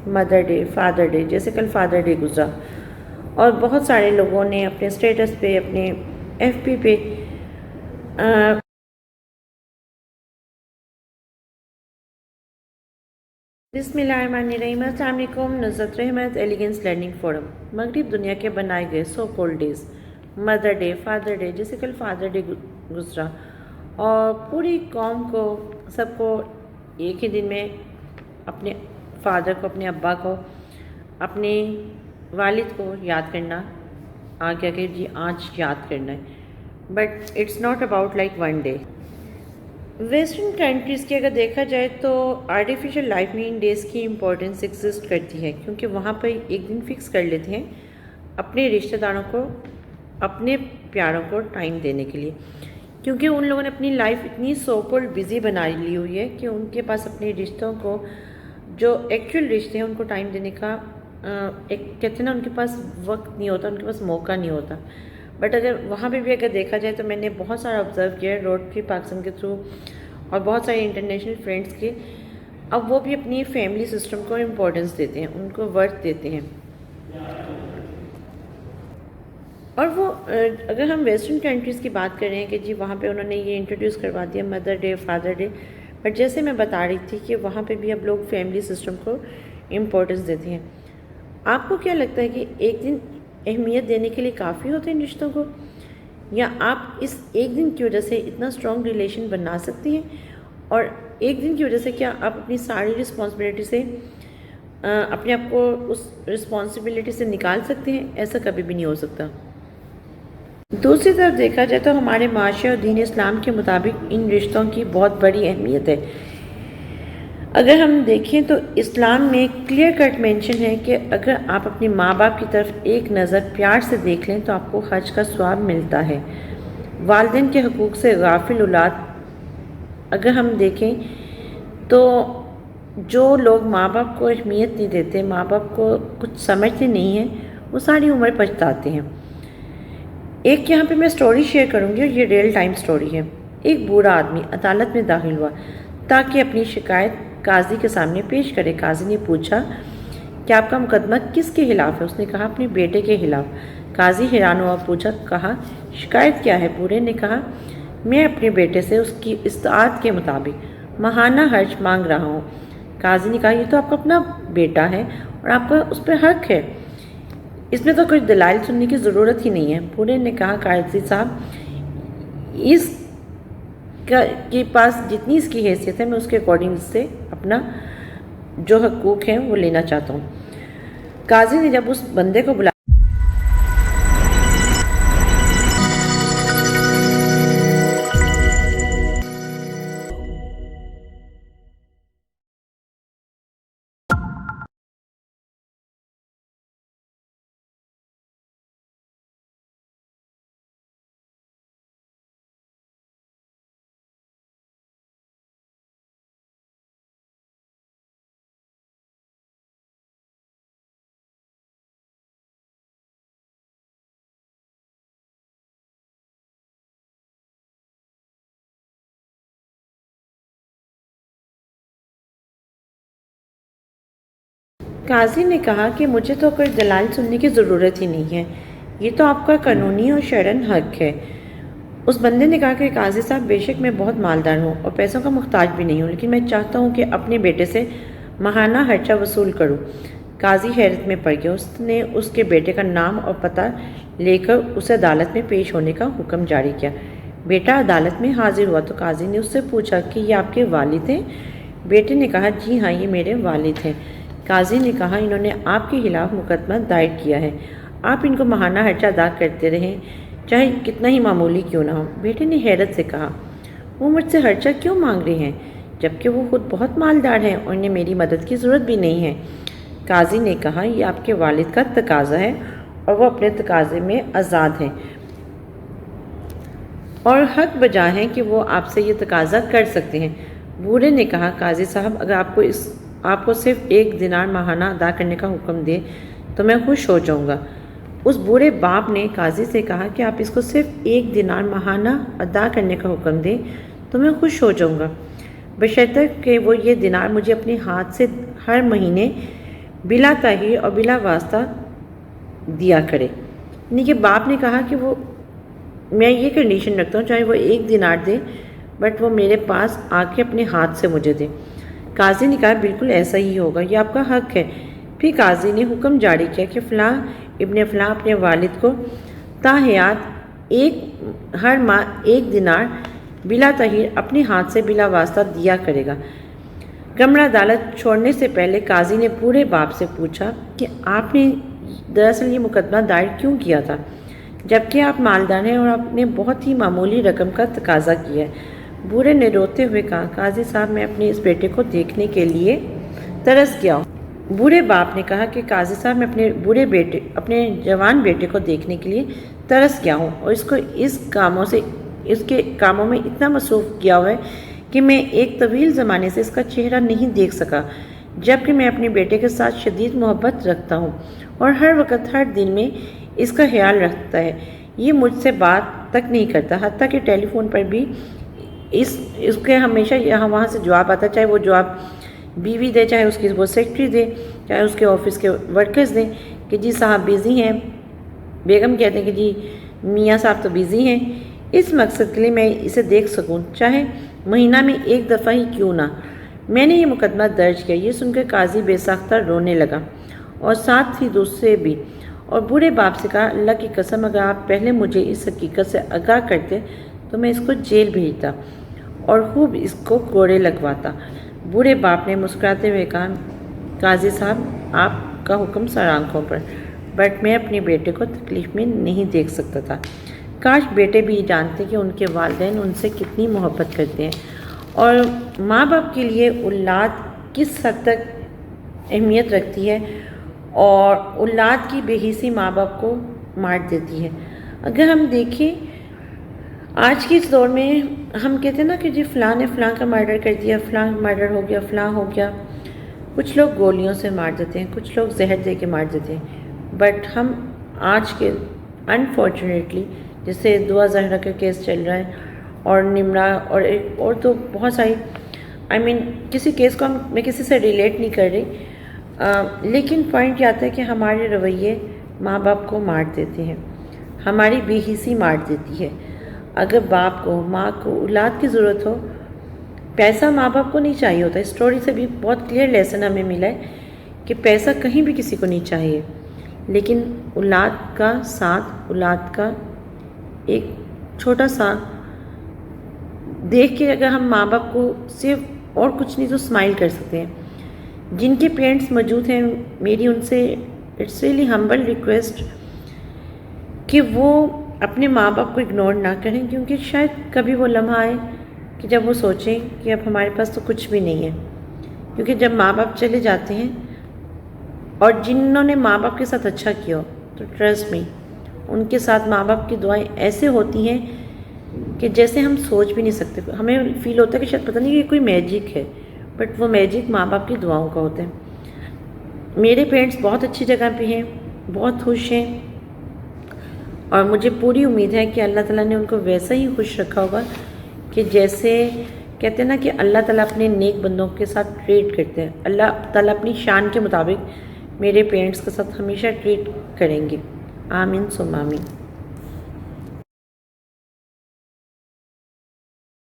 Mother day, father day, جیسے کل father day گزرا اور بہت سارے لوگوں نے اپنے اسٹیٹس پہ، اپنے ایف پی پہ بسم اللہ الرحمن الرحیم۔ السلام علیکم۔ نصرت رحمت ایلیگنس لرننگ فورم۔ مغرب دنیا کے بنائے گئے so called days, mother day, father day, جیسے کل فادر ڈے گزرا اور پوری قوم کو، سب کو ایک ہی دن میں اپنے فادر کو، اپنے ابا کو، اپنے والد کو یاد کرنا آ گیا کہ جی آج یاد کرنا ہے، but it's not about like one day. Western countries کی اگر دیکھا جائے تو آرٹیفیشل لائف میں ان ڈیز کی امپورٹنس ایگزسٹ کرتی ہے، کیونکہ وہاں پہ ایک دن فکس کر لیتے ہیں اپنے رشتہ داروں کو، اپنے پیاروں کو ٹائم دینے کے لیے، کیونکہ ان لوگوں نے اپنی لائف اتنی سو کولڈ بزی بنا لی ہوئی ہے کہ ان کے پاس اپنے رشتوں کو، جو ایکچوئل رشتے ہیں، ان کو ٹائم دینے کا ایک کہتے ہیں نا، ان کے پاس وقت نہیں ہوتا، ان کے پاس موقع نہیں ہوتا۔ بٹ اگر وہاں پہ بھی اگر دیکھا جائے تو میں نے بہت سارا آبزرو کیا ہے روڈ ٹرپ پاکستان کے تھرو اور بہت سارے انٹرنیشنل فرینڈس کے، اب وہ بھی اپنی فیملی سسٹم کو امپورٹنس دیتے ہیں، ان کو ورتھ دیتے ہیں۔ اور وہ اگر ہم ویسٹرن کنٹریز کی بات کر رہے ہیں کہ جی وہاں پہ انہوں نے یہ انٹروڈیوس کروا دیا mother day, father day, but جیسے میں بتا رہی تھی کہ وہاں پہ بھی اب لوگ فیملی سسٹم کو امپورٹنس دیتے ہیں۔ آپ کو کیا لگتا ہے کہ ایک دن اہمیت دینے کے لیے کافی ہوتے ہیں ان رشتوں کو، یا آپ اس ایک دن کی وجہ سے اتنا اسٹرانگ ریلیشن بنا سکتی ہیں، اور ایک دن کی وجہ سے کیا آپ اپنی ساری رسپانسبلٹی سے اپنے آپ کو اس رسپانسبلٹی سے نکال سکتے ہیں؟ ایسا کبھی بھی نہیں ہو سکتا۔ دوسری طرف دیکھا جائے تو ہمارے معاشرے اور دین اسلام کے مطابق ان رشتوں کی بہت بڑی اہمیت ہے۔ اگر ہم دیکھیں تو اسلام میں کلیئر کٹ مینشن ہے کہ اگر آپ اپنے ماں باپ کی طرف ایک نظر پیار سے دیکھ لیں تو آپ کو حج کا ثواب ملتا ہے۔ والدین کے حقوق سے غافل اولاد، اگر ہم دیکھیں تو جو لوگ ماں باپ کو اہمیت نہیں دیتے، ماں باپ کو کچھ سمجھتے نہیں ہیں، وہ ساری عمر پچھتاتے ہیں۔ ایک یہاں پہ میں سٹوری شیئر کروں گی، اور یہ ریئل ٹائم سٹوری ہے۔ ایک بوڑھا آدمی عدالت میں داخل ہوا تاکہ اپنی شکایت قاضی کے سامنے پیش کرے۔ قاضی نے پوچھا کہ آپ کا مقدمہ کس کے خلاف ہے؟ اس نے کہا اپنے بیٹے کے خلاف۔ قاضی حیران ہوا، پوچھا، کہا شکایت کیا ہے؟ بوڑھے نے کہا میں اپنے بیٹے سے اس کی استطاعت کے مطابق ماہانہ حج مانگ رہا ہوں۔ قاضی نے کہا یہ تو آپ کا اپنا بیٹا ہے اور آپ کا اس پہ حق ہے، اس میں تو کوئی دلائل سننے کی ضرورت ہی نہیں ہے۔ بوڑھے نے کہا قاضی صاحب، اس کے پاس جتنی اس کی حیثیت ہے میں اس کے اکارڈنگ سے اپنا جو حقوق ہیں وہ لینا چاہتا ہوں۔ قاضی نے جب اس بندے کو بلایا قاضی نے کہا کہ مجھے تو کوئی دلائل سننے کی ضرورت ہی نہیں ہے، یہ تو آپ کا قانونی اور شرعن حق ہے۔ اس بندے نے کہا کہ قاضی صاحب، بے شک میں بہت مالدار ہوں اور پیسوں کا محتاج بھی نہیں ہوں، لیکن میں چاہتا ہوں کہ اپنے بیٹے سے ماہانہ خرچہ وصول کروں۔ قاضی حیرت میں پڑ گیا، اس نے اس کے بیٹے کا نام اور پتہ لے کر اسے عدالت میں پیش ہونے کا حکم جاری کیا۔ بیٹا عدالت میں حاضر ہوا تو قاضی نے اس سے پوچھا کہ یہ آپ کے والد ہیں؟ بیٹے نے کہا جی ہاں، یہ میرے والد ہیں۔ قاضی نے کہا انہوں نے آپ کے خلاف مقدمہ دائر کیا ہے، آپ ان کو ماہانہ خرچہ ادا کرتے رہیں، چاہے کتنا ہی معمولی کیوں نہ ہو۔ بیٹے نے حیرت سے کہا وہ مجھ سے خرچہ کیوں مانگ رہے ہیں جبکہ وہ خود بہت مالدار ہیں اور انہیں میری مدد کی ضرورت بھی نہیں ہے۔ قاضی نے کہا یہ آپ کے والد کا تقاضا ہے اور وہ اپنے تقاضے میں آزاد ہیں اور حق بجا ہے کہ وہ آپ سے یہ تقاضا کر سکتے ہیں۔ بوڑھے نے کہا قاضی صاحب، اگر آپ کو صرف 1 دینار ماہانہ ادا کرنے کا حکم دے تو میں خوش ہو جاؤں گا۔ اس بوڑھے باپ نے قاضی سے کہا کہ آپ اس کو صرف 1 دینار ماہانہ ادا کرنے کا حکم دیں تو میں خوش ہو جاؤں گا، بشرطیکہ وہ یہ دینار مجھے اپنے ہاتھ سے ہر مہینے بلا تاخیر اور بلا واسطہ دیا کرے۔ یعنی کہ باپ نے کہا کہ وہ میں یہ کنڈیشن رکھتا ہوں چاہے وہ 1 دینار دے بٹ وہ میرے پاس آ کے اپنے ہاتھ سے مجھے دے۔ قاضی نے کہا بالکل ایسا ہی ہوگا، یہ آپ کا حق ہے۔ پھر قاضی نے حکم جاری کیا کہ فلاں ابن فلاں اپنے والد کو تاحیات ہر ماہ 1 دینار بلا تاخیر اپنے ہاتھ سے بلا واسطہ دیا کرے گا۔ کمرہ عدالت چھوڑنے سے پہلے قاضی نے بوڑھے باپ سے پوچھا کہ آپ نے دراصل یہ مقدمہ دائر کیوں کیا تھا جبکہ آپ مالدار ہیں اور آپ نے بہت ہی معمولی رقم کا تقاضا کیا ہے؟ بوڑھے نے روتے ہوئے کہا قاضی صاحب میں اپنے اس بیٹے کو دیکھنے کے لیے ترس گیا ہوں۔ بوڑھے باپ نے کہا کہ قاضی صاحب میں اپنے جوان بیٹے کو دیکھنے کے لیے ترس گیا ہوں اور اس کو اس کے کاموں میں اتنا مصروف کیا ہوا ہے کہ میں ایک طویل زمانے سے اس کا چہرہ نہیں دیکھ سکا، جبکہ میں اپنے بیٹے کے ساتھ شدید محبت رکھتا ہوں اور ہر وقت ہر دن میں اس کا خیال رکھتا ہے۔ یہ مجھ سے بات تک نہیں کرتا، حتیٰ کہ ٹیلی فون پر بھی اس کے ہمیشہ یہاں وہاں سے جواب آتا، چاہے وہ جواب بیوی دے، چاہے اس کی وہ سیکٹری دے، چاہے اس کے آفس کے ورکرز دیں کہ جی صاحب بزی ہیں، بیگم کہتے ہیں کہ جی میاں صاحب تو بزی ہیں، اس مقصد کے لیے میں اسے دیکھ سکوں چاہے مہینہ میں 1 دفعہ ہی کیوں نہ۔ میں نے یہ مقدمہ درج کیا۔ یہ سن کر قاضی بے ساختہ رونے لگا اور ساتھ ہی دوسرے بھی، اور بوڑھے باپ سے کہا اللہ کی قسم اگر آپ پہلے مجھے اس حقیقت سے آگاہ کرتے تو میں اس کو جیل بھیجتا اور خوب اس کو کوڑے لگواتا۔ بوڑھے باپ نے مسکراتے ہوئے کہا قاضی صاحب آپ کا حکم سر آنکھوں پر، بٹ میں اپنے بیٹے کو تکلیف میں نہیں دیکھ سکتا تھا۔ کاش بیٹے بھی جانتے کہ ان کے والدین ان سے کتنی محبت کرتے ہیں اور ماں باپ کے لیے اولاد کس حد تک اہمیت رکھتی ہے، اور اولاد کی بے حسی ماں باپ کو مار دیتی ہے۔ اگر ہم دیکھیں آج کے اس دور میں ہم کہتے ہیں نا کہ جی فلاں نے فلاں کا مرڈر کر دیا، فلاں مرڈر ہو گیا، فلاں ہو گیا، کچھ لوگ گولیوں سے مار دیتے ہیں، کچھ لوگ زہر دے کے مار دیتے ہیں، بٹ ہم آج کے انفارچونیٹلی جیسے دعا زہرا کا کیس چل رہا ہے اور نمرا اور تو بہت ساری کسی کیس کو میں کسی سے ریلیٹ نہیں کر رہی، لیکن پوائنٹ یہ آتا ہے کہ ہمارے رویے ماں باپ کو مار دیتے ہیں، ہماری بے حسی مار دیتی ہے۔ اگر باپ کو ماں کو اولاد کی ضرورت ہو، پیسہ ماں باپ کو نہیں چاہیے ہوتا۔ اسٹوری سے بھی بہت کلیئر لیسن ہمیں ملا ہے کہ پیسہ کہیں بھی کسی کو نہیں چاہیے، لیکن اولاد کا ساتھ، اولاد کا ایک چھوٹا سا دیکھ کے اگر ہم ماں باپ کو صرف اور کچھ نہیں تو اسمائل کر سکتے ہیں۔ جن کے پیرنٹس موجود ہیں میری ان سے اٹس ریئلی ہمبل ریکویسٹ کہ وہ اپنے ماں باپ کو اگنور نہ کریں، کیونکہ شاید کبھی وہ لمحہ آئے کہ جب وہ سوچیں کہ اب ہمارے پاس تو کچھ بھی نہیں ہے، کیونکہ جب ماں باپ چلے جاتے ہیں اور جنہوں نے ماں باپ کے ساتھ اچھا کیا ہو تو ٹرسٹ می ان کے ساتھ ماں باپ کی دعائیں ایسے ہوتی ہیں کہ جیسے ہم سوچ بھی نہیں سکتے۔ ہمیں فیل ہوتا ہے کہ شاید پتہ نہیں یہ کوئی میجک ہے، بٹ وہ میجک ماں باپ کی دعاؤں کا ہوتا ہے۔ میرے پیرنٹس بہت اچھی جگہ پہ ہیں، بہت خوش ہیں، اور مجھے پوری امید ہے کہ اللہ تعالیٰ نے ان کو ویسا ہی خوش رکھا ہوگا کہ جیسے کہتے ہیں نا کہ اللہ تعالیٰ اپنے نیک بندوں کے ساتھ ٹریٹ کرتے ہیں، اللہ تعالیٰ اپنی شان کے مطابق میرے پیرنٹس کے ساتھ ہمیشہ ٹریٹ کریں گے۔ آمین ثم آمین۔